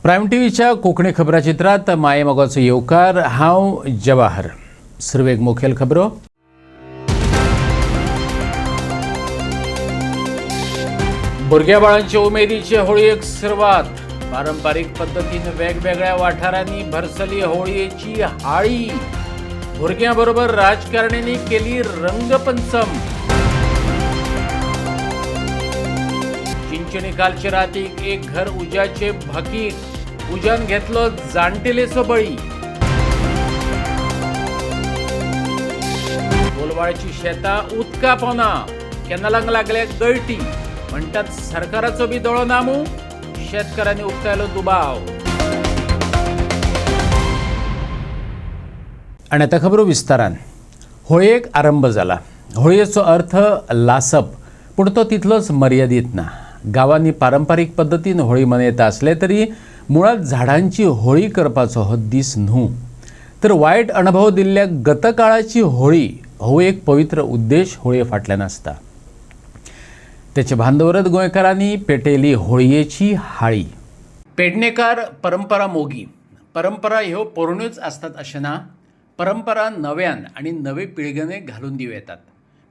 Prime टीव्हीच्या कोकणी खबराचित्रात माये मोगाचो येवकार हांव जवाहर. सुरवेग मुखेल खबरो. भुरग्या बाळांचे उमेदीचे होळयेक सुरवात. पारंपारीक पद्धतीन वेगवेगळ्या वाठारांनी भरसली होळयेची हाळी. भुरग्यां बरोबर राजकारण्यांनी केली रंगपंचम. चिंचणी कालचे रातीक एक घर उज्याचे भकीक. उज्यान घेतलो जाणटेलेचो बळी. गोलवाळची शेतां उदका पोना. कॅनलांक लागल्या गळटी. म्हणटात सरकाराचो बी दोळो नामू. शेतकारांनी उक्तायलो दुबाव. आनी आतां खबरो विस्तारान. होळयेक आरंभ जाला. होळयेचो अर्थ लासप, पूण तो तितलोच मर्यादीत ना. गांवांनी पारंपारीक पद्धतीन होळी मनयता आसले तरी मुळात झाडांची होळी करपाचो हो दीस न्हू, तर वायट अणभव दिल्ल्या गतकाळाची होळी हो एक पवित्र उद्देश होळये फाटल्यान आसता. तेचे भान दवरत गोंयकारांनी पेटयली होळयेची हाळी. पेडणेकार परंपरा मोगी. परंपरा ह्यो पोरणूच आसतात अशें ना. परंपरा नव्यान आनी नवे पिळगेने घालून दिव येतात.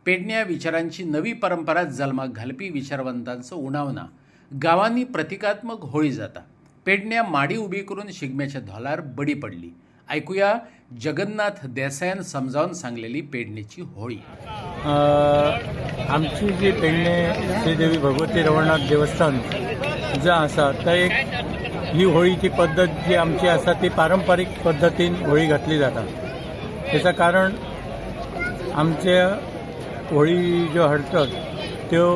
पेडण्या विचारांची नवी परंपरा जल्माक घालपी विचारवंतांचो उणावना. गांवांनी प्रतिकात्मक होळी जाता. पेडण्या माडी उबी करून शिगम्याच्या धोलार बडी पडली. ऐकुया जगन्नाथ देसायान समजावून सांगलेली पेडणेची होळी. आमची जी पेडणे श्रीदेवी भगवती रवळनाथ देवस्थान जो आसा तो एक ही होळीची पद्धत जी आमची आसा ती पारंपारीक पद्धतीन होळी घातली जाता. त्याचं कारण आमच्या होळी ज्यो हाडटात त्यो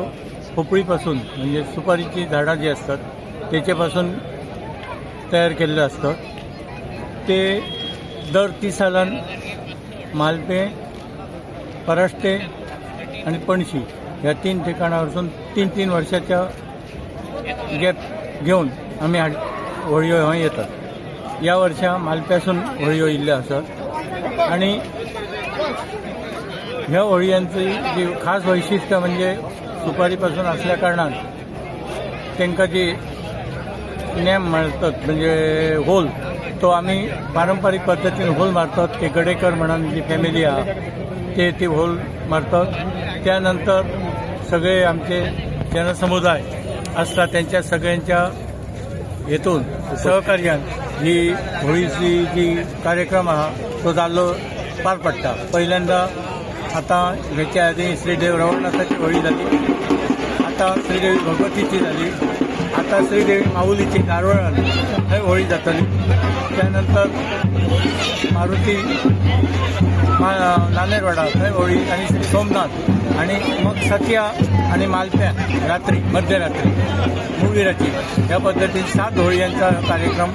पोपळीपासून म्हणजे सुपारीची झाडां जी असतात त्याच्यापासून तयार केल्ले असतात. ते दर 30 सालान मालपें, पराष्टे आणि पणशी ह्या 3 ठिकाणा वरसून 3 वर्षाच्या गॅप घेऊन आम्ही होळयो हय येतात. या वर्सा मालप्यासून होळयो येयल्ल्यो आसात आणि ह्या होळयांची जी खास वैशिष्ट्य म्हणजे सुपारीपासून असल्या कारणान तांकां जी नेम मारतात म्हणजे होल तो आम्ही पारंपरिक पद्धतीने होल मारतात. ते गडेकर म्हणून जी फॅमिली आहे ती होल मारतात. त्यानंतर सगळे आमचे जनसमुदाय असतात त्यांच्या सगळ्यांच्या हेतून सहकार्यान ही होळीची जी कार्यक्रम आहे तो जाल्लो पार पडटा. पहिल्यांदा आता ह्याच्या आधी श्रीदेवी रवळनाथाची होळी झाली. आता श्रीदेवी भगवतीची झाली. आता श्रीदेवी माऊलीची नारवळान थंय होळी जातली. त्यानंतर मारुती नानेरवाडा थंय होळी आणि श्री सोमनाथ आणि मग सत्या आणि मालप्या रात्री मध्यरात्री मुवीराची या पद्धतीने 7 होळयांचा कार्यक्रम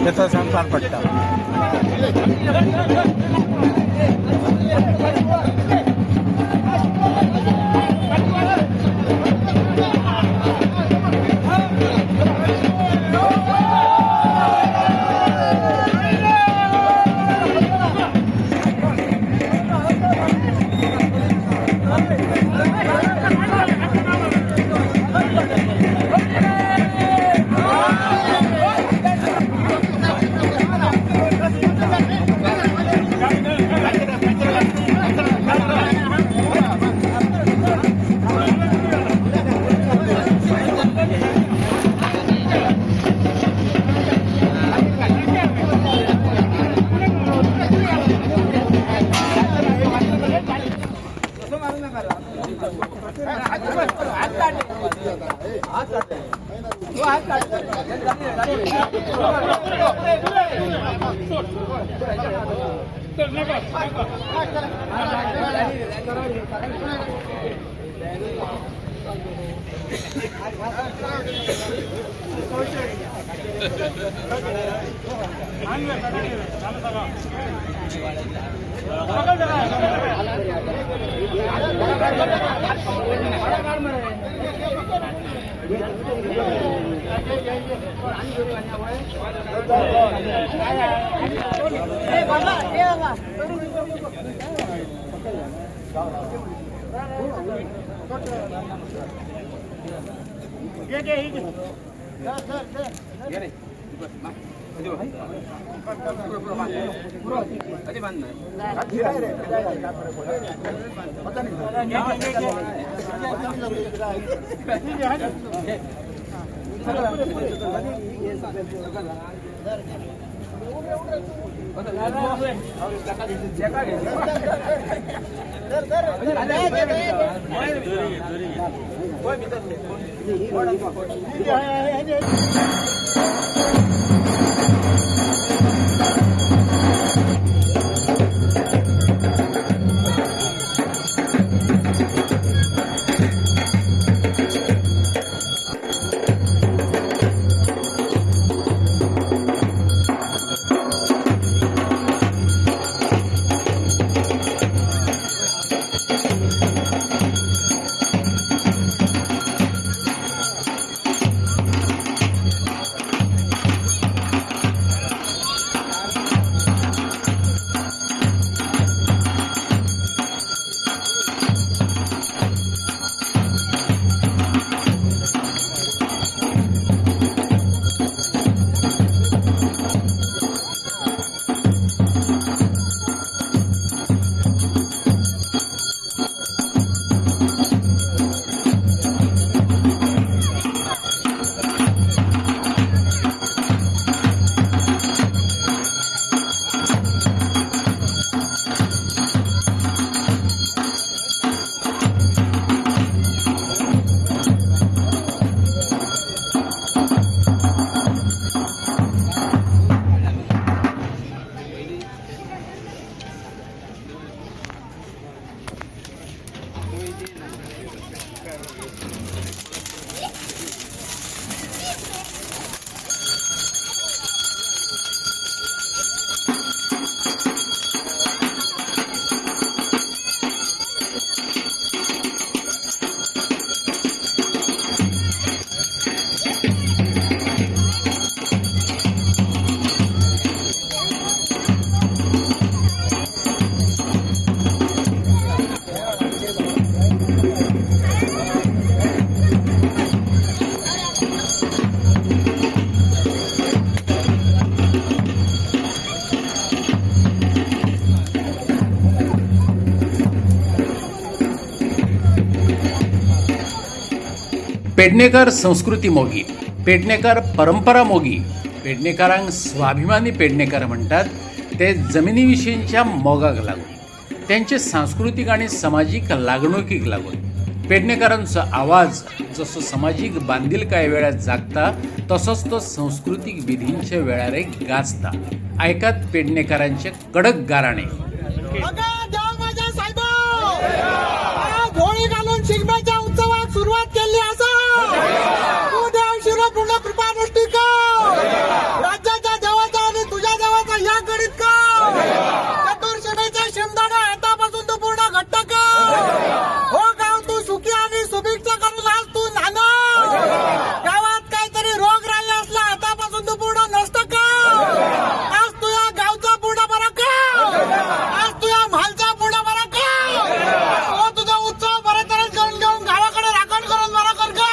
त्याचा सण पार पडटा. पेडणेकर संस्कृती मोगी, पेडणेकर परंपरा मोगी, पेडणेकारांक स्वाभिमानी पेडणेकर म्हणटात ते जमिनीविशींच्या मोगाक लागून, त्यांचे सांस्कृतिक आणि सामाजिक लागणुकीक लागून पेडणेकारांचो आवाज जसो सामाजिक बांदिलकाये वेळार जागता तसोच तो सांस्कृतिक विधींच्या वेळार गाजता. ऐकात पेडणेकारांचे कडक गाराणे. होळी घालून शिगम्याच्या उत्सवात सुरुवात केली असा तू देव शिरो पूर्ण कृपा दृष्टी कर. राज्याच्या देवाचा आणि तुझ्या देवाचा या गणित कर. चतुर्शनेच्या शिमदाडा हातापासून तू पूर्ण घट्ट कर. हो गाव तू सुखी आणि सुभिक्ष करून आज तू नाना. गावात काहीतरी रोग राहिला असला हातापासून तू पूर्ण नष्ट कर. आज तू या गावचा पूर्ण बरा कर. आज तू या म्हालचा पूर्ण बरा कर. हो तुझा उत्सव बऱ्या तऱ्हेने करून घेऊन गावाकडे राखण करून बरा कर गाव.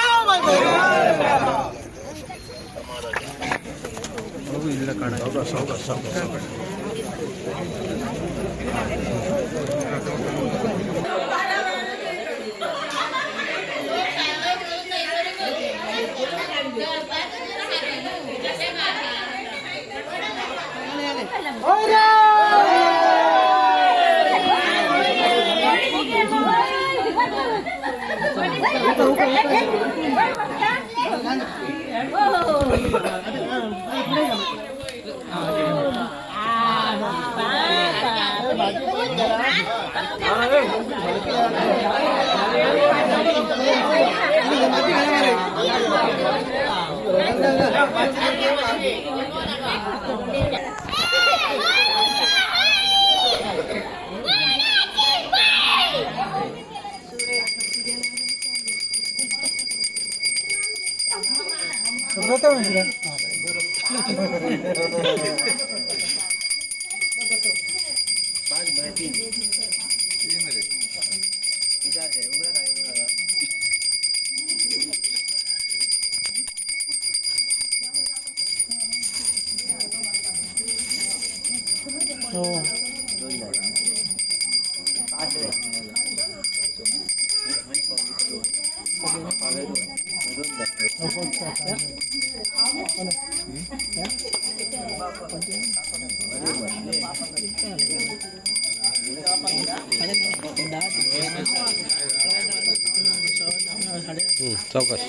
चौकस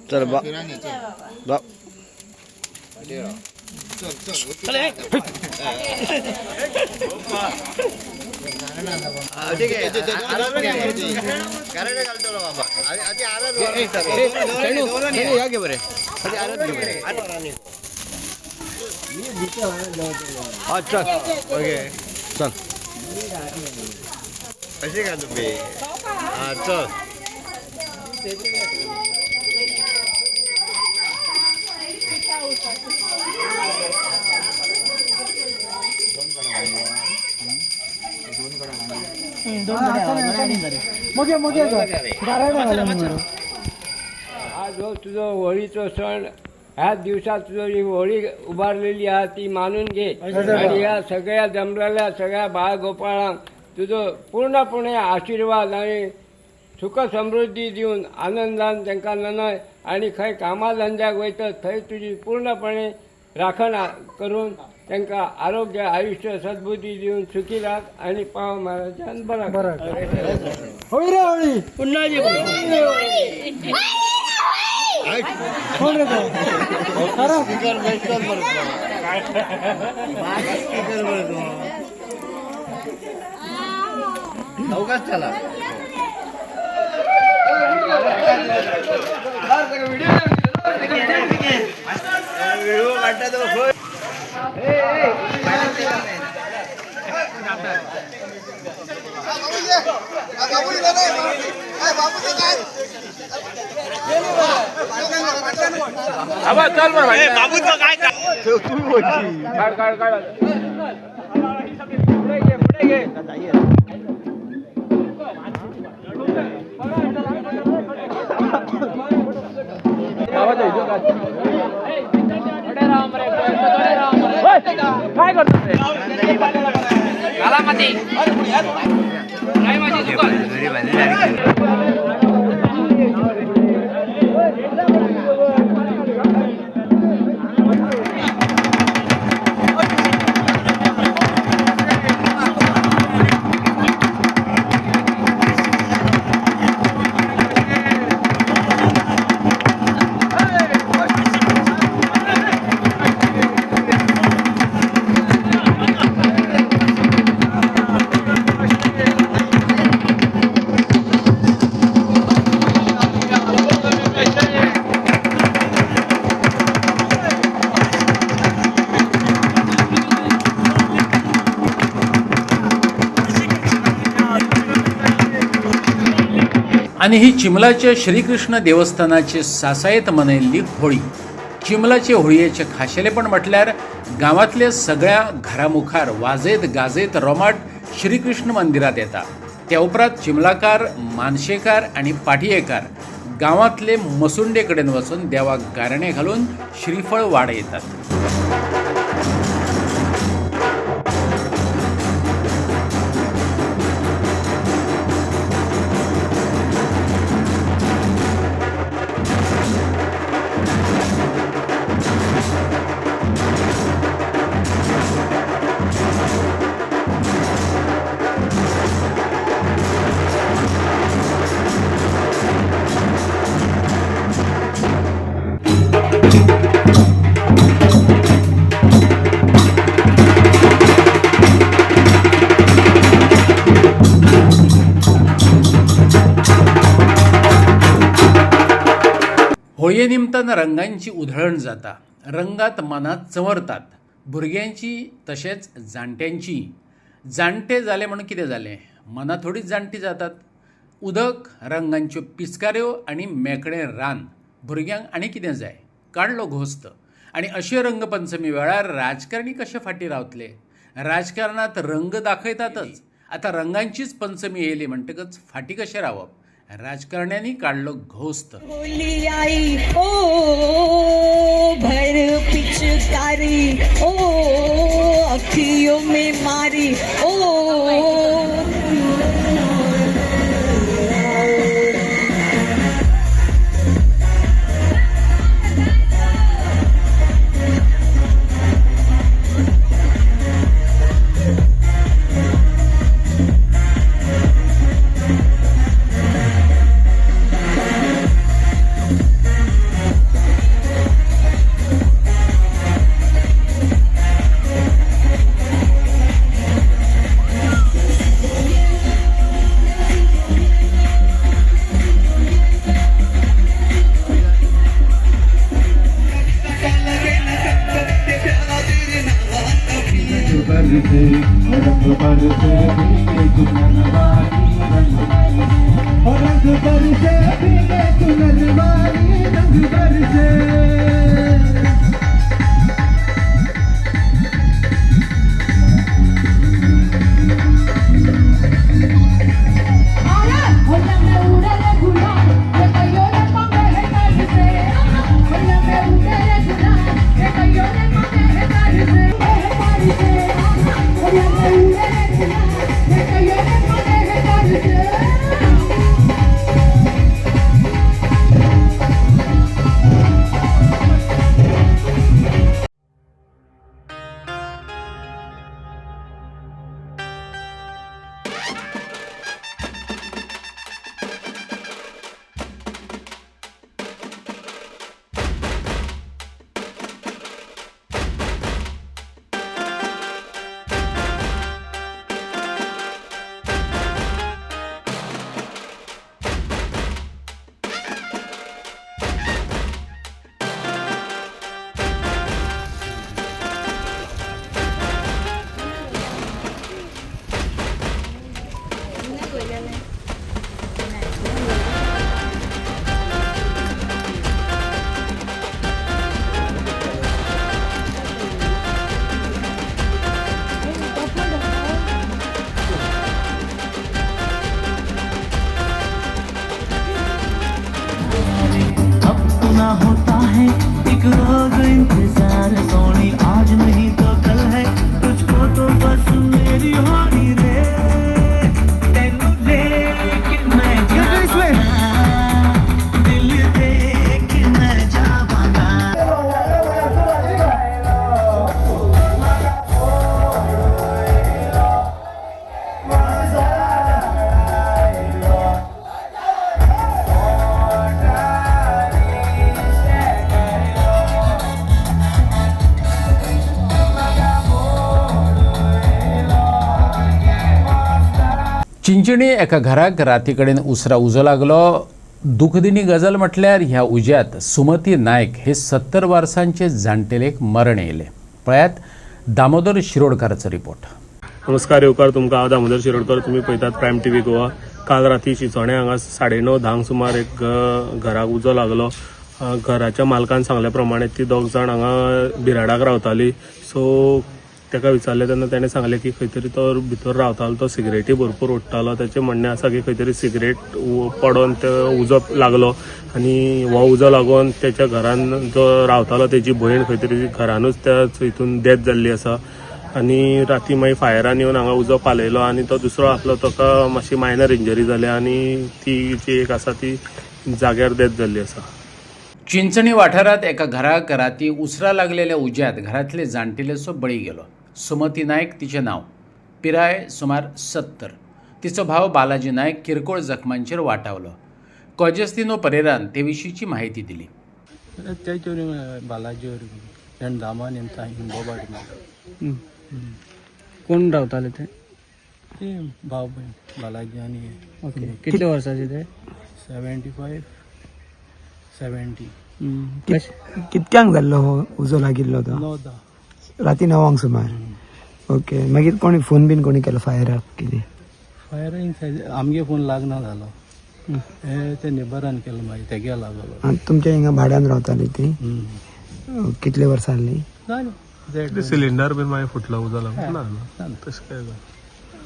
चल बा अच्छा ओके चल कशी का तुम्ही हा चल हा जो तुझं होळीचा सण ह्या दिवसात तुझं ही होळी उभारलेली आहे ती मानून घे आणि या सगळ्या जमलेल्या सगळ्या बाळगोपाळांक तुझं पूर्णपणे आशीर्वाद आणि सुख समृद्धी देऊन आनंदान त्यांना ननय आणि खंय कामाधंद्याक वयतत थंय तुझी पूर्णपणे राखण करून त्यांना आरोग्य आयुष्य सद्बुद्धी देऊन सुखी राख आणि पाव महाराजांन बरा होळी रे होळी पुन्हा चला व्हिडिओ काढता तो चल बाबूचं काय तुम्ही पुढे घे काय करतो आणि ही चिमलाच्या श्रीकृष्ण देवस्थानाची सासायत मनयल्ली होळी. चिमलाचे होळयेचे खाशेले पण म्हटल्यार गांवांतल्या सगळ्या घरामुखार वाजयत गाजयत रोमाट श्रीकृष्ण मंदिरात येता. त्या उपरांत चिमलाकार, मानशेकार आणि पाटयेकार गांवांतले मसुंडे कडेन वचून देवाक गारणे घालून श्रीफळ वाडयतात. होळये निमतान रंगांची उधळण जाता. रंगात मनात चंवरतात भुरग्यांची तशेंच जाणट्यांची. जाणटे जाले म्हणून कितें जालें, मनां थोडीच जाणटी जातात. उदक, रंगांच्यो पिचकाऱ्यो आणि मेकळें रान भुरग्यांक आनी कितें जाय, काडलो घोस्त. आनी अशे रंगपंचमी वेळार राजकारणी कशे फाटीं रावतले? राजकारणात रंग दाखयतातच, आतां रंगांचीच पंचमी येयली म्हणटकच फाटीं कशें रावप? राजकारण्यांनी काडलो घोस्त. होली आई ओ भर पिचकारी ओ अखियों में मारी ओ होता है एक रोज इंतजार सोनी, आज नहीं तो कल है, तुझको तो बस मेरी होनी रे, तेनू लेके मैं जावांगा, दिल दे के मैं जावांगा. चिंचणी एका घराक राती कडेन उसरा उजो लागलो. दुखदिनी गजाल म्हटल्यार ह्या उज्यात सुमती नायक हे 70 वर्सांचे जाण्टेलेक मरण येयले. पळयात दामोदर शिरोडकाराचो रिपोर्ट. नमस्कार येवकार तुमकां. हांव दामोदर शिरोडकर. तुमी पळयतात प्रायम टीव्ही गोवा. काल राती चिंचोणे हांगा 9:30 सुमार एक घराक उजो लागलो. घराच्या मालकान सांगल्या प्रमाणे ती दोग जाण हांगा बिराडाक रावताली. सो ताका विचारलें तेन्ना ताणें सांगलें की खंय तरी तो भितर रावतालो, तो सिगरेटी भरपूर ओडटालो. ताचें म्हणणें आसा की खंय तरी सिगरेट पडोन तो उजो लागलो आनी हो उजो लागून ताच्या घरान जो रावतालो ताची भयण खंय तरी घरानूच त्या हितून डेथ जाल्ली आसा. आनी राती मागीर फायरान येवन हांगा उजो पालयलो आनी तो दुसरो आसलो ताका मातशी मायनर इंजरी जाल्या आनी ती जी एक आसा ती जाग्यार डेथ जाल्ली आसा. चिंचणी वाठारांत एका घराक राती उसरा लागलेल्या उज्यात घरांतले जाण्टेलेचो बळी गेलो. सुमती नायक तिचें नांव. पिराय सुमार 70. तिचो भाव बालाजी नायक किरकोळ जखमांचेर वाटावलो. कॉजेस्तिनो परेरान ते विशींची माहिती दिली. बालाजी दामान कोण रावताले ते? भाव बालाजी आणि ओके. कितल्या वर्साचे ते? 75 70. कितक्यांक जाल्लो हो उजो लागिल्लो तो? 9-10 राती 9 सुमार. ओके. मागीर कोणी फोन बीन कोणी केलो फायराक कितें? फायरिंग आमगे फोन लागना जालो. हे ते नेबरान केलं मागीर तेगे लागलो आनी तुमच्या हिंगा भाड्यान रावताली ती कितले वर्सां जाली? जालें सिलिंडर बीन मागीर फुटलो उजो लागून ना तशें काय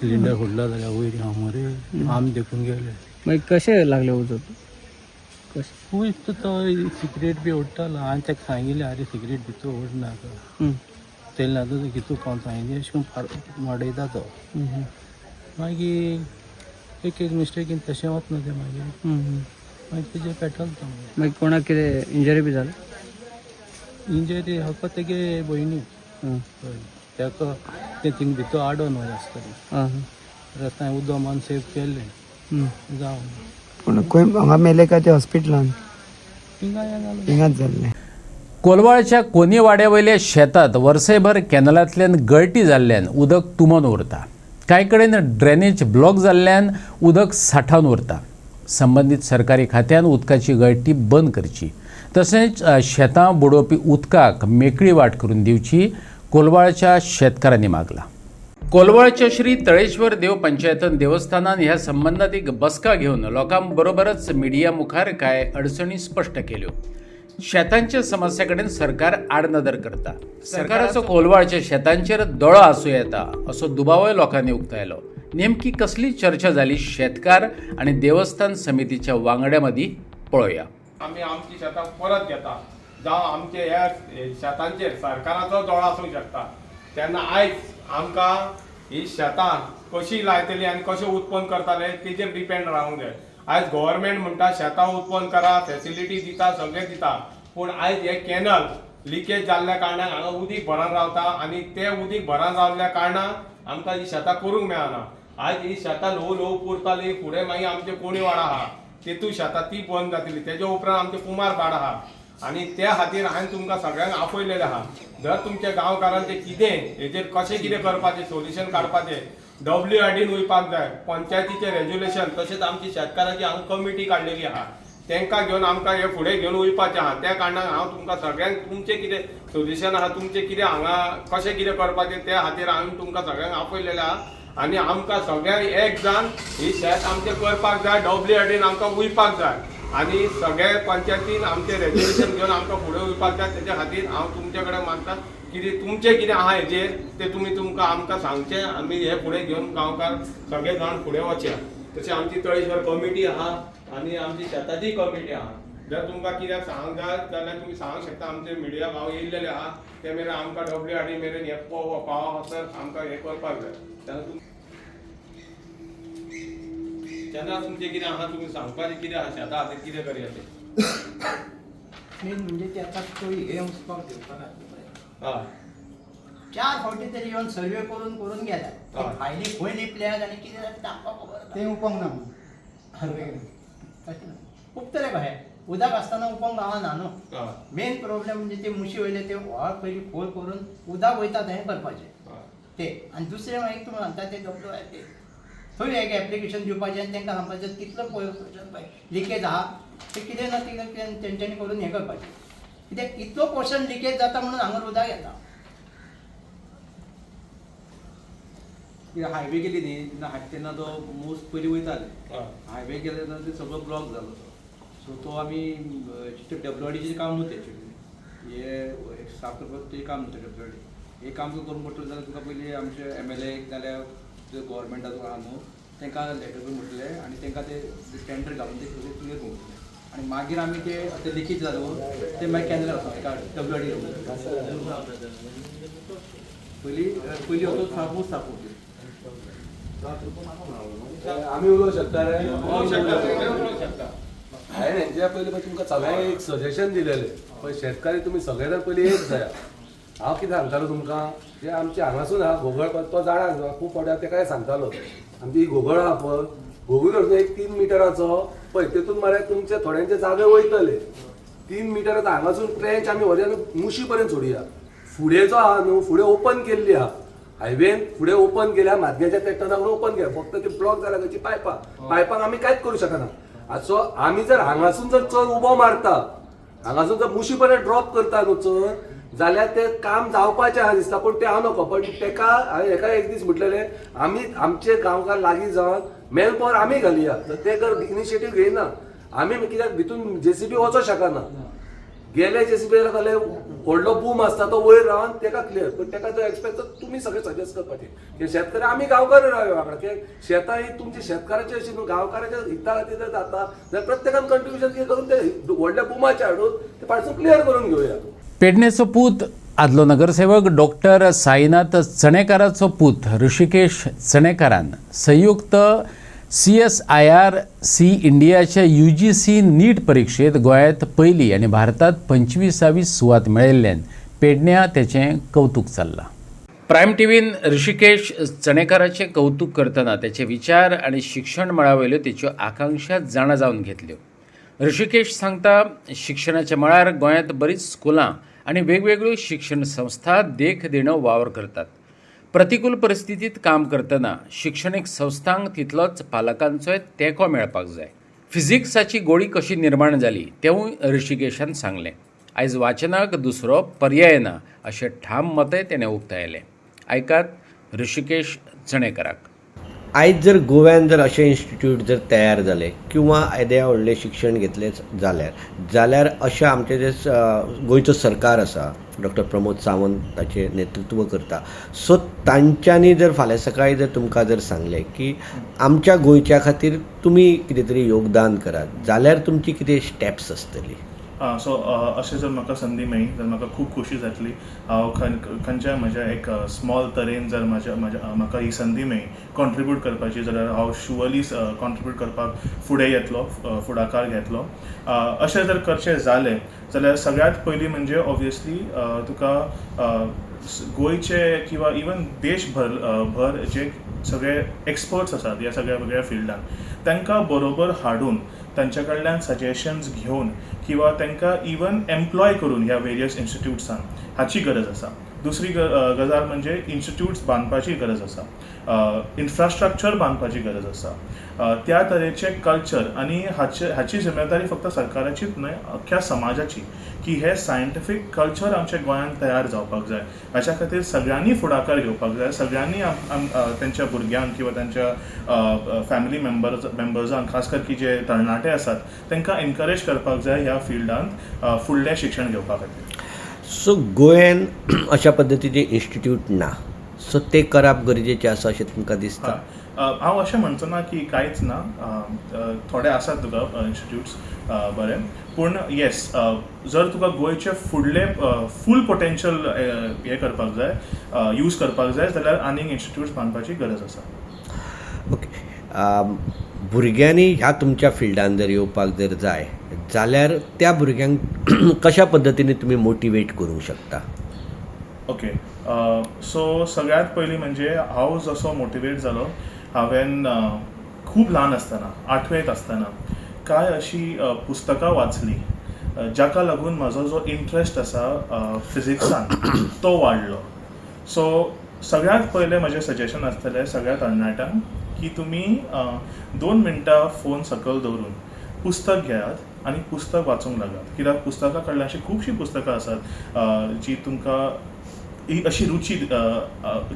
सिलिंडर फुटला जाल्यार वयर हांव मरे आम देखून गेले मागीर कशें लागले उजो? वयर तो सिगरेट बी ओडटालो हांवें ताका सांगिल्लें आरे सिगरेट भितर ओड नाका तेल ना तो कितू कोण सांगिल्लें अशें करून वाडयता तो मागीर एक मिस्टेकीन तशें वतना तें मागीर तेजें पेट्रोल तो मागीर कोणाक कितें इंजरी बी जाली? इंजरी फक्त तेगे भयणी ताका तें थिंग भितर आडोन आसतलें रस्त्यान उदक मान सेव केल्लें जावन पूण खंय हांगा मेले काय ते हॉस्पिटलान? थिंगा हें जालें हिंगाच जाल्लें. कोलवाळच्या कोनी वाड्यावयल्या शेतात वर्सभर कॅनलांतल्यान गळटी जाल्ल्यान उदक तुंबून उरता. कांय कडेन ड्रेनेज ब्लॉक जाल्ल्यान उदक सांठून उरता. संबंदीत सरकारी खात्यान उदकाची गळटी बंद करची तशेंच शेतां बुडोवपी उदकाक मेकळी वाट करून दिवची कोलवाळच्या शेतकारांनी मागला. कोलवाळच्या श्री तळेश्वर देव पंचायतन देवस्थानान ह्या संबंधात एक बसका घेवन लोकांबरोबरच मिडिया मुखार कांय अडचणी स्पश्ट केल्यो. शेतांच्या समस्या कडेन सरकार आडनदर करता. सरकाराचो कोलवाळच्या शेतांचेर दोळो आसूं येता असो दुबावय लोकांनी उक्तायलो. नेमकी कसली चर्चा जाली शेतकार आनी देवस्थान समितीच्या वांगड्यां मदीं पळोवया. आमी आमची शेतां परत घेता जावं आमचे ह्या शेतांचेर सरकाराचो दोळो आसूंक शकता. तेन्ना आयज आमकां ही शेतां कशी लायतली आनी कशें उत्पन्न करताले तेजेर डिपेंड रावंक जाय. आयज गव्हर्मेंट म्हणटा शेतां उत्पन्न करा, फॅसिलिटी दिता, सगळें दिता, पूण आयज हे कॅनल लिकेज जाल्ल्या कारणान हांगा उदीक भरान रावता आनी तें उदीक भरान रावल्ल्या कारणान आमकां ही शेतां करूंक मेळना. आयज ही शेतां ल्हव ल्हव पुरताली, फुडें मागीर आमचे कोणी वाडा आहा तेतूं शेतां ती बंद जातली. तेजे उपरांत आमचे कुमार पाड आहा आनी त्या खातीर हांवें तुमकां सगळ्यांक आपयलेलें आहा. जर तुमच्या गांवकारांचें कितें हेजेर कशें कितें करपाचें सोल्युशन काडपाचें WRDन वयपाक जाय. पंचायतीचें रेज्युलेशन तशेंच आमची शेतकाराची हांगा कमिटी काडलेली आहा तांकां घेवन आमकां हे फुडें घेवन वयपाचें आहा. त्या कारणान हांव तुमकां सगळ्यांक तुमचें कितें सोल्युशन आहा, तुमचें कितें हांगा कशें कितें करपाचें त्या खातीर हांवें तुमकां सगळ्यांक आपयलेलें आहा आनी आमकां सगळ्यांक एक जावन ही शेत आमचें करपाक जाय. WRDन आमकां वयपाक जाय आनी सगळे पंचायतीन आमचें रेज्युलेशन घेवन आमकां फुडें वयपाक जाय. तेच्या खातीर हांव तुमचे कडेन मागतां कितें तुमचें कितें आहा हेजेर तें तुमी तुमकां आमकां सांगचें. आमी हे फुडें घेवन गांवकार सगळे जाण फुडें वचया. तशें आमची तळेश्वर कमिटी आहा आनी आमची शेताची कमिटी आहा. जर तुमकां कित्याक सांगूंक जाय जाल्यार तुमी सांगूंक शकता. आमचे मिडिया भाव येयल्लेले आहा ते मेरेन आमकां WRD मेरेन हे पावोवप सर आमकां हे करपाक जाय. तेन्ना तुमचें कितें आहा तुमी सांगपाचें कितें आहा शेतां खातीर कितें करया तें मेन म्हणजे ते आता तो हे वचपाक दिवपाना. हय 4 फावटी तरी येवन सर्वे करून गेला. हय. भायली खंय लिपल्यात आनी कितें जाता तें आमकां खबर ना. ते उपोंक ना उपतले कशें उदक आसतना उपोंक गावना न्हू. हय. मेन प्रॉब्लेम म्हणजे ते मुशी वयले ते व्हळ पयलीं खोल करून उदक वयता थंय करपाचें ते. आनी दुसरें मागीर तुमी सांगता ते WRD थंय एक एप्लिकेशन दिवपाचें आनी तांकां सांगपाचें कितलो पयस लिकेज आहा ते कितें ना कितें तेंच्यांनी करून हें करपाचें. कित्याक इतलो पर्संट लिकेज जाता म्हणून हांगा उदक येता. हायवे गेली न्ही तेन्ना तो मोस्ट पयलीं वयताले. हायवे गेले तेन्ना ते सगळो ब्लॉक जालो तो. सो तो आमी WRDचें काम न्हू तें हे साफ करपाक तें काम न्हू WRD. हे काम जर करूंक पडटलें जाल्यार तुका पयलीं आमचे MLA नाल्यार गव्हर्मेंटाचो आहा न्हू तांकां लेटर बी म्हटलें आनी तांकां ते टेंडर घालून ते सगळें क्लियर करून आनी मागीर आमी ते लिकेज जालो ते मागीर कॅनल वचप एका WRD पयलीं होतो सापूस सापूस आम्ही उलोवंक शकता रे. हांवें हेंच्या पयलीं तुमकां सगळ्यांक एक सजेशन दिलेलें पळय शेतकारी तुमी सगळे जाण पयलीं एक जाया. हांव कितें सांगतालो तुमकां जे आमचे हांगासून आहा घोगळ तो झाडां खूब फावटी तेकाय सांगतालो आमची ही घोगळ आहा पळय घोगूल धरचो 1-3 मिटराचो पळय तेतून मरे तुमचे थोड्यांचे जागे वयतले 3 मिटराचो हांगासून ट्रेंच आमी व्हरया मुशी पर्यंत सोडया. फुडें जो आहा न्हू फुडें ओपन केल्ली आहा हायवेन फुडें ओपन केल्या म्हादग्याच्या ट्रॅक्टराक ओपन केल्या फक्त ते ब्लॉक जाल्या खंयची पायपांक आमी कांयच करूं शकना. सो आमी जर हांगासून जर चड उबो मारता हांगासून जर मुशी पर्यंत ड्रॉप करता न्हू चड जाल्यार ते काम जावपाचें आहा दिसता. पूण तें हांव नको पण तेका हांवें हेका एक दीस म्हटलेलें आमी आमचे गांवकार लागीं जावन मेन पॉवर आमी घालया तर ते जर इनिशिएटीव घेयना आमी कित्याक भितून JCB वचोंक शकना गेले JCB जाल्यार व्हडलो बूम आसता तो वयर रावन तेका क्लियर पण तेका तो एक्सपेक्ट तुमी सगळे सजेस्ट करपाचे की शेतकरी आमी गांवकार रावया वांगडा कित्याक शेतां ही तुमची शेतकाराची अशी न्हू गांवकाराच्या हिता खातीर जर जाता जाल्यार प्रत्येकान कंट्रिब्युशन करून ते व्हडल्या बुमाचे हाडून ते पासून क्लियर करून घेवया. पेडणेचो पूत आदलो नगरसेवक डॉक्टर साईनाथ चणेकाराचो पूत ऋषिकेश चणेकारान संयुक्त CSIR-C इंडियाच्या UGC नीट परीक्षेत गोंयांत पहिली आनी भारतात 25वी सुवात मेळयिल्ल्यान पेडण्यां तेचें कौतुक चल्लां. प्रायम टीव्हीन ऋषिकेश चणेकाराचें कौतुक करतना तेचे विचार आनी शिक्षण मळावयल्यो तेच्यो आकांक्षा जाणा जावन घेतल्यो. ऋषिकेश सांगता शिक्षणाच्या मळार गोंयांत बरीच स्कुलां आनी वेगवेगळ्यो शिक्षण संस्था देख दिणो वावर करतात. प्रतिकूल परिस्थितीत काम करतना शिक्षणीक संस्थांक तितलोच पालकांचोय तेंको मेळपाक जाय. फिजिक्साची गोडी कशी निर्माण जाली तेवूय ऋषिकेशान सांगलें. आयज वाचनाक दुसरो पर्याय ना अशें ठाम मतय तेणें उक्तायलें. आयकात ऋषिकेश चणेकाराक. आयज जर गोव्यान जर अशें इन्स्टिट्यूट जर तयार जाले किंवा येद्या व्हडलें शिक्षण घेतलें जाल्यार अशें आमचें जे गोंयचो सरकार आसा डॉक्टर प्रमोद सावंत ताचें नेतृत्व करता सो तांच्यांनी जर फाल्यां सकाळीं जर तुमकां जर सांगलें की आमच्या गोंयच्या खातीर तुमी कितें तरी योगदान करात जाल्यार तुमची कितें स्टेप्स आसतली. सो अशें जर म्हाका संदी मेळ्ळी जाल्यार म्हाका खूब खोशी जातली. हांव खंयच्याय म्हज्या एक स्मॉल तरेन जर म्हाका ही संदी मेळ्ळी कॉन्ट्रिब्यूट करपाची जाल्यार हांव शुअरली कॉन्ट्रिब्यूट करपाक फुडें येतलो फुडाकार घेतलो. अशें जर करचें जालें जाल्यार सगळ्यांत पयलीं म्हणजे ऑब्वियसली तुका गोंयचे किंवा इवन देशभर जे सगळे एक्सपर्ट्स आसात ह्या सगळ्या वेगळ्या फिल्डान तांकां बरोबर हाडून तांच्या कडल्यान सजेशन्स घेवन किंवा तांकां इवन एम्प्लॉय करून ह्या वेरियस इन्स्टिट्यूट्सान हाची गरज आसा. दुसरी गजाल म्हणजे इन्स्टिट्यूट्स बांदपाची गरज आसा, इन्फ्रास्ट्रक्चर बांदपाची गरज आसा. त्या तरेचे कल्चर आनी हाची जिम्मेदारी फक्त सरकाराचीच न्हय अख्ख्या समाजाची की हे सायंटिफीक कल्चर आमच्या गोंयांत तयार जावपाक जाय. हाच्या खातीर सगळ्यांनी फुडाकार घेवपाक जाय. सगळ्यांनी तेंच्या भुरग्यांक किंवा तेंच्या फॅमिली मेंबर्सांक खास करून जे तरणाटे आसात तांकां एनकरेज करपाक जाय ह्या फिल्डांत फुडलें शिक्षण घेवपा खातीर. सो गोंयान अशा पद्दतीचे इन्स्टिट्यूट ना सो ते करप गरजेचें आसा अशें तुमकां दिसता. हांव अशें म्हणचो ना की कांयच ना, थोडे आसात तुका इन्स्टिट्यूट्स बरें, पूण येस जर तुका गोंयचे फुडले फूल पोटेन्शियल हें करपाक जाय यूज करपाक जाय जाल्यार आनीक इन्स्टिट्यूट्स बांदपाची गरज आसा. ओके. भुरग्यांनी ह्या तुमच्या फिल्डान जर येवपाक जर जाय जाल्यार त्या भुरग्यांक कशा पद्दतीने तुमी मोटिवेट करूंक शकता. ओके. सो सगळ्यात पयलीं म्हणजे हांव जसो मोटिवेट जालो हांवें खूब ल्हान आसतना 8वेंत आसतना कांय अशी पुस्तकां वाचली जाका लागून म्हजो जो इंट्रस्ट आसा फिजिक्सान तो वाडलो. सो सगळ्यात पयलें म्हजें सजेशन आसतलें सगळ्या तरणाट्यांक की तुमी 2 मिनटां फोन सकयल दवरून पुस्तक घेयात आनी पुस्तक वाचूंक लागात. कित्याक पुस्तकां कडल्यान अशी खुबशीं पुस्तकां आसात जी तुमकां अशी रुची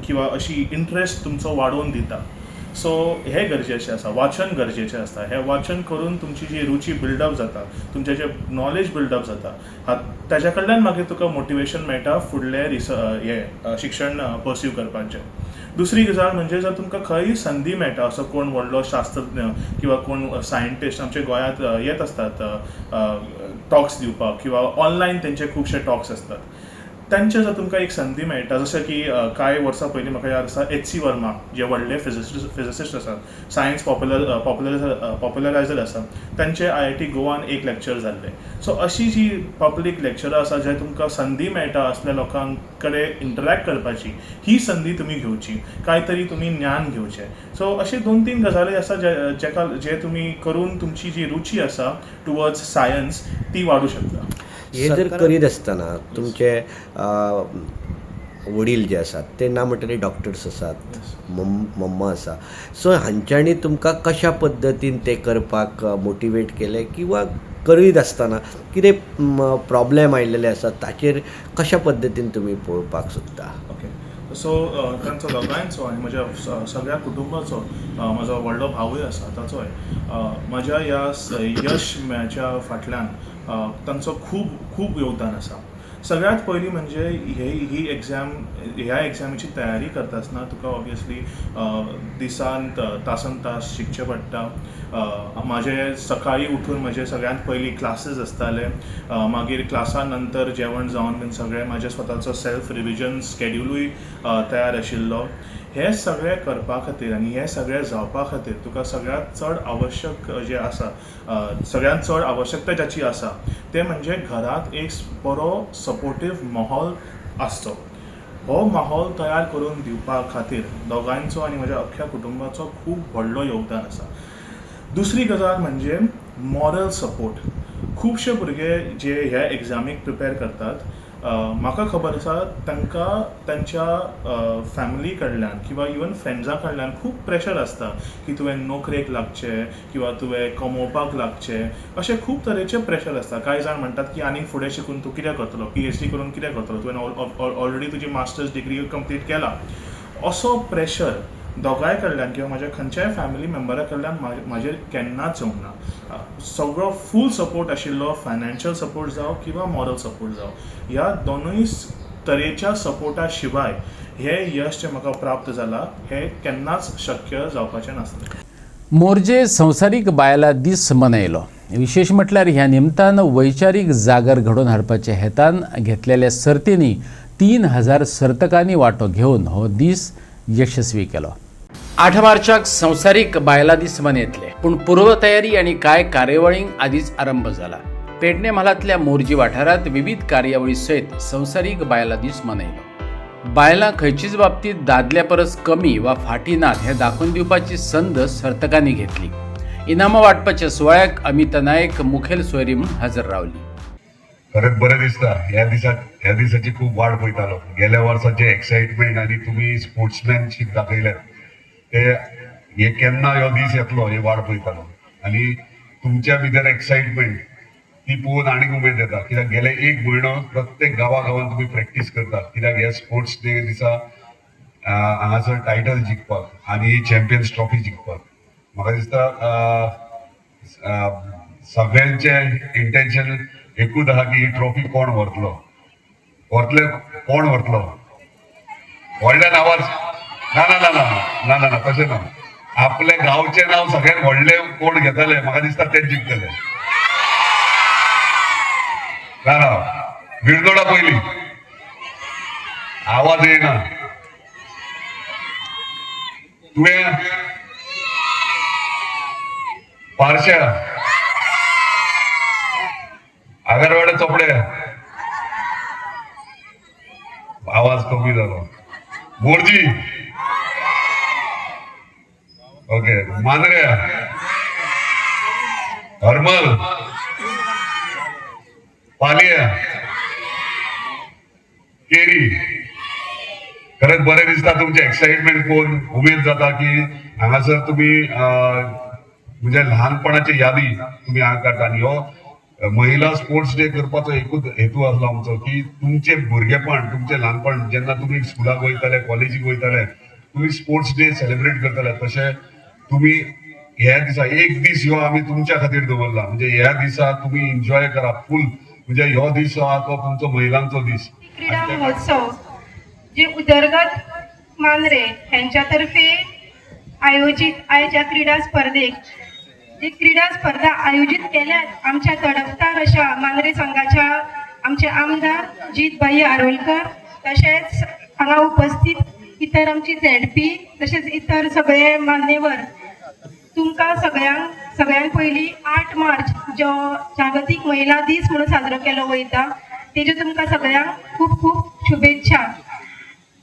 किंवा अशी इंट्रस्ट तुमचो वाडोवन दिता. सो हे गरजेचें आसा, वाचन गरजेचें आसता. हें वाचन करून तुमची जी रुची बिल्डअप जाता, तुमचें जें नॉलेज बिल्डअप जाता ताच्या कडल्यान मागीर तुका मोटिवेशन मेळटा फुडलें शिक्षण परस्यू करपाचें. दुसरी गजाल म्हणजे जर तुमकां खंय संदी मेळटा असो कोण व्हडलो शास्त्रज्ञ किंवा कोण सायंटिस्ट आमच्या गोंयांत येत असतात टॉक्स दिवपाक किंवा ऑनलायन तेंचे खुबशे टॉक्स असतात, तांचे जर तुमकां एक संदी मेळटा जशें की कांय वर्सां पयलीं म्हाका याद आसा H.C. वर्मा जे व्हडले फिजिसिस्ट आसात, सायन्स पॉप्युलरायझर आसा, तांचे IIT गोवान एक लेक्चर जाल्ले. सो अशी जी पब्लीक लेक्चरां आसा जे तुमकां संदी मेळटा असल्या लोकां कडेन इंटरॅक्ट करपाची ही संदी तुमी घेवची, काय तरी तुमी ज्ञान घेवचें. सो अशे 2-3 गजाली आसा जे तुमी करून तुमची जी रुची आसा टुवर्ड्स सायन्स ती वाडूं शकता. हे जर करीत आसतना तुमचे वडील जे आसात ते ना म्हणटले डॉक्टर्स आसात, मम्मा आसा, सो हांच्यांनी तुमकां कशा पद्दतीन ते करपाक मोटिवेट केले किंवा करीत आसतना कितें प्रॉब्लेम आयिल्ले आसात ताचेर कशा पद्दतीन तुमी पळोवपाक सोदता. ओके. सो तांचो दोगांयचो आनी म्हज्या सगळ्या कुटुंबाचो म्हजो व्हडलो भावूय आसा ताचोय म्हज्या ह्या यश मेळच्या फाटल्यान तांचो खूब खूब योगदान आसा. सगळ्यात पयलीं म्हणजे ही एग्जाम ह्या एग्जामीची तयारी करता आसतना तुका ऑब्वियसली दिसान तासन तास शिकचें पडटा. म्हाजे सकाळी उठून म्हजे सगळ्यांत पयलीं क्लासीस आसताले, मागीर क्लासा नंतर जेवण जावन बीन सगळें म्हजें स्वताचो सेल्फ रिविजन स्केड्युलूय तयार आशिल्लो. हे सगळें करपा खातीर आनी हे सगळें जावपा खातीर तुका सगळ्यांत चड आवश्यक जें आसा, सगळ्यांत चड आवश्यकता जाची आसा तें म्हणजे घरांत एक बरो सपोर्टीव माहोल आसचो. हो माहोल तयार करून दिवपा खातीर दोगांयचो आनी म्हज्या अख्ख्या कुटुंबाचो खूब व्हडलो योगदान आसा. दुसरी गजाल म्हणजे मॉरल सपोर्ट. खुबशे भुरगे जे ह्या एग्जामीक प्रिपेर करतात, म्हाका खबर आसा तांकां तांच्या फॅमिली कडल्यान किंवा इवन फ्रेंड्सां कडल्यान खूब प्रेशर आसता की तुवें नोकरेक लागचें किंवा तुवें कमोवपाक लागचें, अशें खूब तरेचे प्रेशर आसता. कांय जाण म्हणटात की आनीक फुडें शिकून तूं कितें करतलो, PhD करून कितें करतलो, तुवें ऑलरेडी तुजी मास्टर्स डिग्री कंप्लीट केला. असो प्रेशर दोगांय कडल्यान किंवा म्हज्या खंयच्याय फॅमिली मेंबरा कडल्यान म्हाजेर केन्नाच येवंक ना. सगळो फूल सपोर्ट आशिल्लो, फायनान्शियल सपोर्ट जावं किंवा मॉरल सपोर्ट जावं, ह्या दोनूय तरेच्या सपोर्टा शिवाय हे यश जें म्हाका प्राप्त जालां हें केन्नाच शक्य जावपाचें नासलें. मोरजे संवसारीक बायलां दीस मनयलो. विशेष म्हटल्यार ह्या निमतान वैचारीक जागर घडोवन हाडपाच्या हेतान घेतलेल्या सर्तींनी 3000 सर्तकांनी वांटो घेवन हो दीस यशस्वी केलो. 8 मार्चाक संवसारीक बायलां दीस मनयतले, पूण पूर्व तयारी आनी कांय कार्यावळींक आदींच आरंभ जाला. पेडणे म्हालांतल्या मोरजी वाठारांत विविध कार्यावळी सयत संवसारीक बायलां दीस मनयलो. बायलां खंयचीच बाबतींत दादल्या परस कमी वा फाटीं नात हें दाखोवन दिवपाची संद सर्तकांनी घेतली. इनामां वांटपाच्या सुवाळ्याक अमिता नायक मुखेल सोयरी म्हूण हजर रावली. खरेंच बरें दिसता. ह्या दिसाची खूब वाट पळयतालो. गेल्या वर्साचे एक्सायटमेंट आनी तुमी स्पोर्ट्समॅनशीप दाखयल्यात ते हे केन्ना ह्यो दीस येतलो ही वाट पळयतालो. आनी तुमच्या भितर एक्सायटमेंट ती पळोवन आनीक उमेद येता. कित्याक गेले 1 म्हयनो प्रत्येक गांवागांवांत तुमी प्रॅक्टीस करतात. कित्याक ह्या स्पोर्ट्स डे दिसा हांगासर टायटल जिखपाक आनी ही चॅम्पियन्स ट्रॉफी जिखपाक. म्हाका दिसता सगळ्यांचे इंटेन्शन एकूच आहा की ही ट्रॉफी कोण व्हरतलो. कोण व्हरतलो? व्हडल्या नांवार ना तशें ना. आपल्या गांवचें नांव सगळ्यात व्हडलें कोण घेतले म्हाका दिसता तेच जिखतले. ना विरदोडा पयली आवाज येना. तुवें पारशा आगरवाडे चोपडे आवाज कमी जालो. Morjim okay, मांद्र्या, Harmal, पालिया, carry. खरंच बरें दिसता तुमचे एक्साइटमेंट पळोवन. उमेद जाता की हांगासर तुमी म्हणजे ल्हानपणाची यादी तुमी हांगा काडटा. आनी हो महिला स्पोर्ट्स डे करपाचो एकूच हेतू आसलो आमचो की तुमचे भुरगेपण, तुमचे ल्हानपण जेन्ना तुमी स्कुलाक वयताले, कॉलेजीक वयताले, तुमी स्पोर्ट्स डे सेलिब्रेट करताले, तशें तुमी ह्या दिसा एक दीस ह्यो आमी तुमच्या खातीर दवरला. म्हणजे ह्या दिसा तुमी एन्जॉय करा फूल. म्हणजे ह्यो दीस जो आहा तो तुमचो महिलांचो दीस. क्रीडा महोत्सव जे उदरगत मांद्रे यांच्या तर्फे आयोजित आयच्या क्रीडा स्पर्धेक जे क्रीडा स्पर्धा आयोजित केल्यात आमच्या तडफदार अशा मांद्रे संघाच्या आमचे आमदार जीत भाई आरोलकर, तसेच हांगा उपस्थित इतर आमची ZP तसेच इतर सगळे मान्यवर. तुमकां सगळ्यांत पयलीं 8 मार्च जो जागतीक महिला दीस म्हणून साजरो केलो वयता तेजे तुमकां सगळ्यांक खूब खूब शुभेच्छा.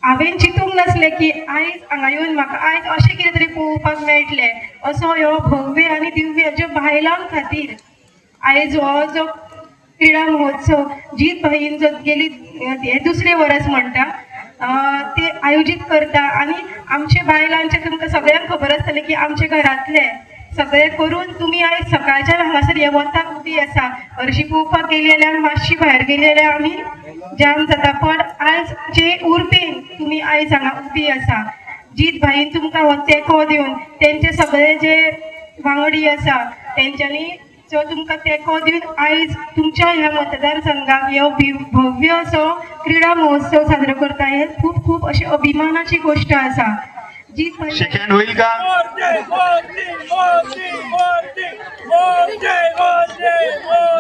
हांवें चिंतूंक नासलें की आयज हांगा येवन म्हाका आयज अशें कितें तरी पळोवपाक मेळटलें. असो ह्यो भव्य आनी दिव्य ज्यो बायलां खातीर आयज हो जो क्रीडा महोत्सव जीत भाईन जो गेली हे 2रे वर्स म्हणटा ते आयोजीत करता. आनी आमचे बायलांचे तुमकां सगळ्यांक खबर आसतलें की आमचे घरांतले सगळे करून तुमी आयज सकाळच्यान हांगासर हे वताक उबी आसा. हरशीं पळोवपाक गेली जाल्यार मातशी भायर गेली जाल्यार आमी जाम जाता पण आज जे उरपेन तुम्ही आयज हांगा उबी आसा जीत भाईन तुमकां हो तेंको दिवन तेंचे सगळे जे वांगडी आसा तेंच्यांनी जो तुमकां तेंको दिवन आयज तुमच्या ह्या मतदारसंघाक ह्यो भव्य असो क्रीडा महोत्सव साजरो करता हे खूप खूप अशी अभिमानाची गोष्ट आसा जीत भाई सेकंड होईल का?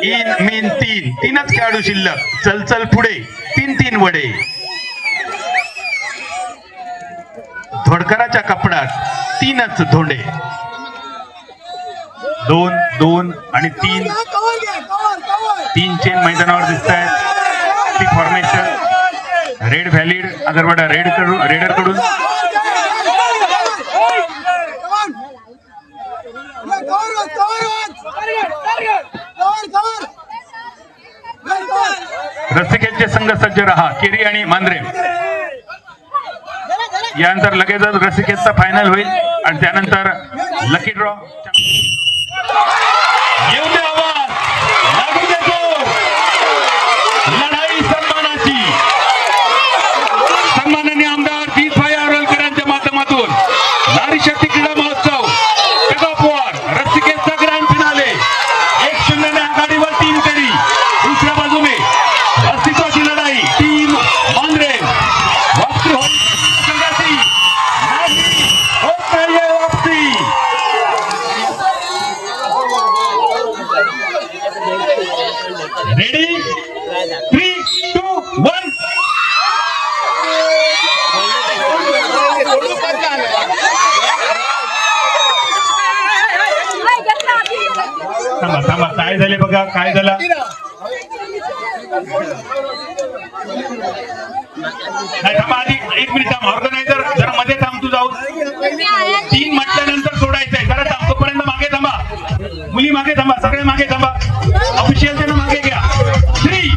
इन मीन तीनच खेळाडू शिल्लक. चल चल पुढे, 3 वडे. धोडकराच्या कपड्यात 3च धोंडे. 2 आणि 3 चेन मैदानावर दिसत आहेत. ती फॉर्मेशन रेड व्हॅलिड अगरवाडा रेडर कडून रसिकेचे संघ सज्ज रहा. केरी आणि मांद्रे यानंतर लगेचच रसिकेचा फायनल होईल आणि त्यानंतर लकी ड्रॉ. येऊ दे आवाज, लागू दे जोर. लढाई सन्मानाची. सन्माननीय आमदार जीतभाई आरोलकरांच्या माध्यमातून नारी शक्ती क्रीडा महोत्सव पेगापोर रसिकेचा ग्रँड फिनाले 1-0 ने आघाडीवर टीम केली. दुसऱ्या बाजूने अस्तित्वाची लढाई टीम मांद्रे वापसी होईल संघाची नाही होत नाहीये वापसी. रेडी 3, 2, 1. थांबा काय झाले बघा, काय झालं. नाही थांबा आधी 1 मिनिट थांबा. ऑर्गनायझर जरा मध्ये थांब तू जाऊ. 3 म्हटल्यानंतर सोडायचंय. जरा थांब, तोपर्यंत मागे थांबा. मुली मागे थांबा, सगळे मागे थांबा. ऑफिशियल त्यांना मागे घ्या. 3,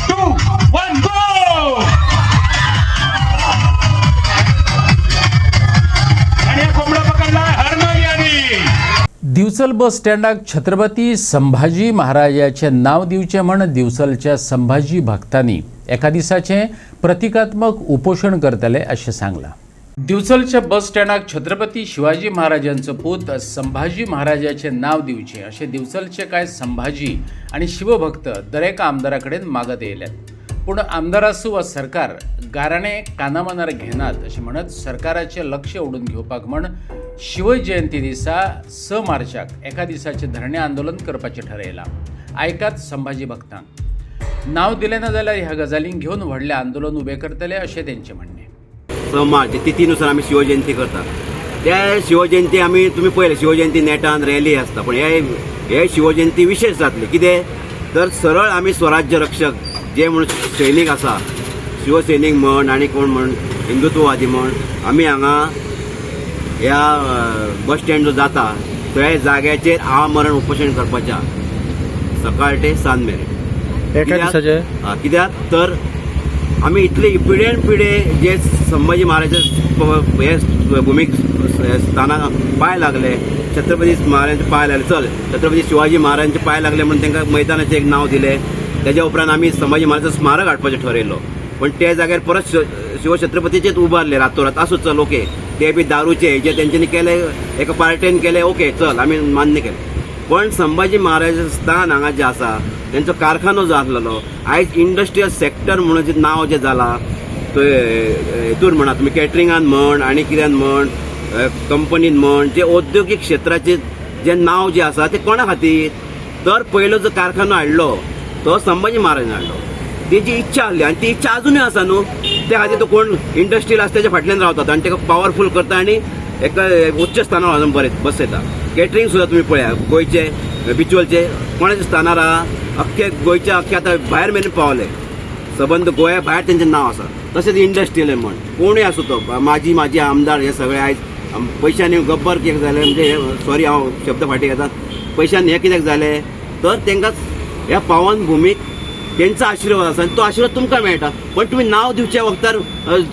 2, 1 गो. आणि हा कोंबडा पकडला हरमयानी. दिवचल बस स्टँडाक छत्रपती संभाजी महाराजाचे नाव दिवचे म्हण दिवचलच्या संभाजी भक्तांनी एका दिसाचे प्रतिकात्मक उपोषण करतले असे सांगला. दिवचलच्या बस स्टँडाक छत्रपती शिवाजी महाराजांचं पूत संभाजी महाराजाचे नाव दिवचे असे दिवचलचे काय संभाजी आणि शिवभक्त दरेका आमदाराकडे मागत येयल्यात. पूण आमदारासू वा सरकार गाराणे कानामनार घेनात असे म्हणत सरकाराचे लक्ष ओढून घेवपाक म्हण शिवजयंती दिसा 6 मार्चाक एका दिसाचे धरणे आंदोलन करपाचे ठरयलां. आयकात संभाजी भक्तांक. नाव दिले ना जाल्यार ह्या गजालींक घेवन व्हडले आंदोलन उबे करतले असे त्यांचे म्हणणे. 6 मार्च तिथीनुसार आम्ही शिवजयंती करतात. त्या शिवजयंती आम्ही तुम्ही पळयलें शिवजयंती नेटान रॅली आसता पण हे शिवजयंती विशेष जातली. कितें तर सरळ आम्ही स्वराज्य रक्षक जे म्हण सैनीक आसा शिवसैनीक म्हण आनी कोण म्हण हिंदुत्ववादी म्हण आमी हांगा ह्या बस स्टँड जो जाता त्या जाग्याचेर आमरण उपोषण करपाच्या सकाळ ते सांज मेरेन. कित्याक तर आमी इतले पिढ्यान पिढे जे संभाजी महाराजाचे हे भुमीक स्थानाक पांय लागले छत्रपती महाराजांचे पांय लागले चल छत्रपती शिवाजी महाराजांचे पांय लागले म्हणून तांकां मैदानाचें एक नाव दिलें. त्याच्या उपरांत आमी संभाजी महाराजांचं स्मारक हाडपाचें ठरयलो. पण त्या जाग्यार परत शिवछत्रपतीचेच उबारले रातोरात. आसूं चल ओके ते बी दारूचे जे तेंच्यांनी केले एका पार्टेन केले ओके चल आमी मान्य केलें. पण संभाजी महाराजांचं स्थान हांगा जें आसा तेंचो कारखानो जो आसलेलो आयज इंडस्ट्रियल सेक्टर म्हणून जें नांव जें जालां हितून म्हणा तुमी कॅटरिंगान म्हण आनी कित्यान म्हण कंपनीन म्हण जे औद्योगिक क्षेत्राचें जें नांव जें आसा तें कोणा खातीर तर पयलो जो कारखानो हाडलो तो संभाजी महाराजान हाडलो. तेजी इच्छा आसली आनी ती इच्छा अजूनय आसा न्हू. त्या खातीर तो कोण इंडस्ट्रियल आसा तेच्या फाटल्यान रावतात आनी ताका पॉवरफूल करता आनी एका उच्च स्थानार वचून बरें बसयता. कॅटरिंग सुद्दां तुमी पळया गोंयचे बिचवलचे कोणाच्या स्थानार आहा अख्खे गोंयचे अख्खे आतां भायर मेरेन पावले. सबंद गोंया भायर तेंचें नांव आसा. तशेंच इंडस्ट्रियल म्हण कोणूय आसूं तो माजी आमदार हे सगळे आयज पयशांनी गब्बर कित्याक जाले म्हणजे सॉरी हांव शब्द फाटीं घेता पयशांनी हे कित्याक जाले तर तांकां ह्या पावन भुमीक तेंचो आशिर्वाद आसा आनी तो आशिर्वाद तुमकां मेळटा. पण तुमी नांव दिवच्या वक्तार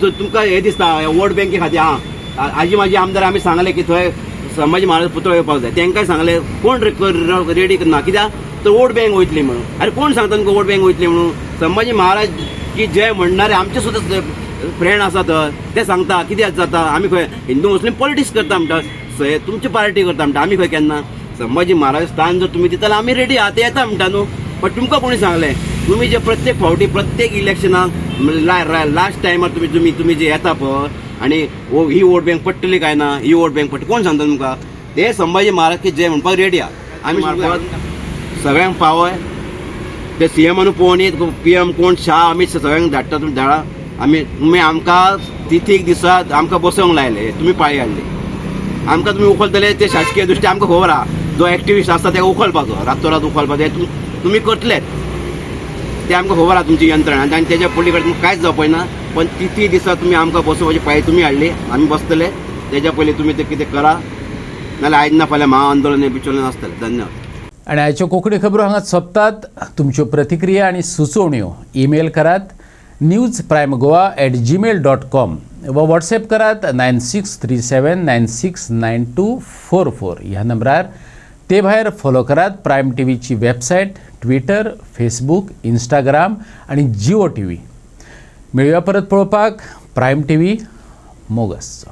तुमकां हे दिसता वोट बँके खातीर आजी माजी आमदार आमी सांगले की थंय संभाजी महाराज पुतळो येवपाक जाय तेंकांय सांगले कोण रेडी करना कित्याक तर वोट बँक वयतली म्हणून. अरे कोण सांगता तुमकां वोट बँक वयतली म्हणून. संभाजी महाराज की जे म्हणणारे आमचे सुद्दां फ्रेंड आसा तर ते सांगता कित्याक जाता आमी खंय हिंदू मुस्लीम पॉलिटिक्स करता म्हणटा तुमची पार्टी करता म्हणटा आमी खंय केन्ना संभाजी महाराज स्थान जर तुम्ही दिता आमी रेडी आहात येता म्हणटा न्हू पण तुमकां कोणी सांगलें तुम्ही जे प्रत्येक फावटी प्रत्येक इलेक्शनाक लास्ट टायमार तुम्ही जे येता पळय आनी ही वोट बँक पडटली काय ना ही वोट बँक पडटली कोण सांगता तुमकां ते संभाजी महाराज की जे म्हणपाक रेडी आहा आमी मार्फत सगळ्यांक पावय ते सीएमान पळोवन येत PM कोण शाह अमित शाह सगळ्यांक धाडटा तुमी धाडा आमी तुमी आमकां तिथीक दिसा आमकां बसोवंक लायले तुमी पाळी हाडली आमकां तुमी उखलतले ते शासकीय दृश्टी आमकां खबर आहा जो एक्टिविस्ट आसता तेका उखलपाचो रातोरात उखलपाचो तुमी करतलेच ते आमकां खबर आहा तुमची यंत्रणा आनी तेच्या पयलीं कडेन तुमकां कांयच जावपाय ना पण तिथी दिसा तुमी आमकां बसोवपाची पाळी तुमी हाडली आमी बसतले तेच्या पयलीं तुमी ते कितें करा नाल्यार आयज ना फाल्यां महाआंदोलन बिचोलन आसतलें धन्यवाद. आणि आयच्यो कोंकणी खबरो हांगा सोंपतात. तुमच्यो प्रतिक्रिया आनी सुचोवण्यो ईमेल करात newsprimegoa@gmail.com वा व्हॉट्सएप करात 9637969244 ह्या नंबरार. ते भायर फॉलो करात प्रायम टीव्हीची वेबसायट, ट्विटर, फेसबूक, इंस्टाग्राम आणि जिओ TV. मेळुया परत पळोवपाक. Prime TV मोगस.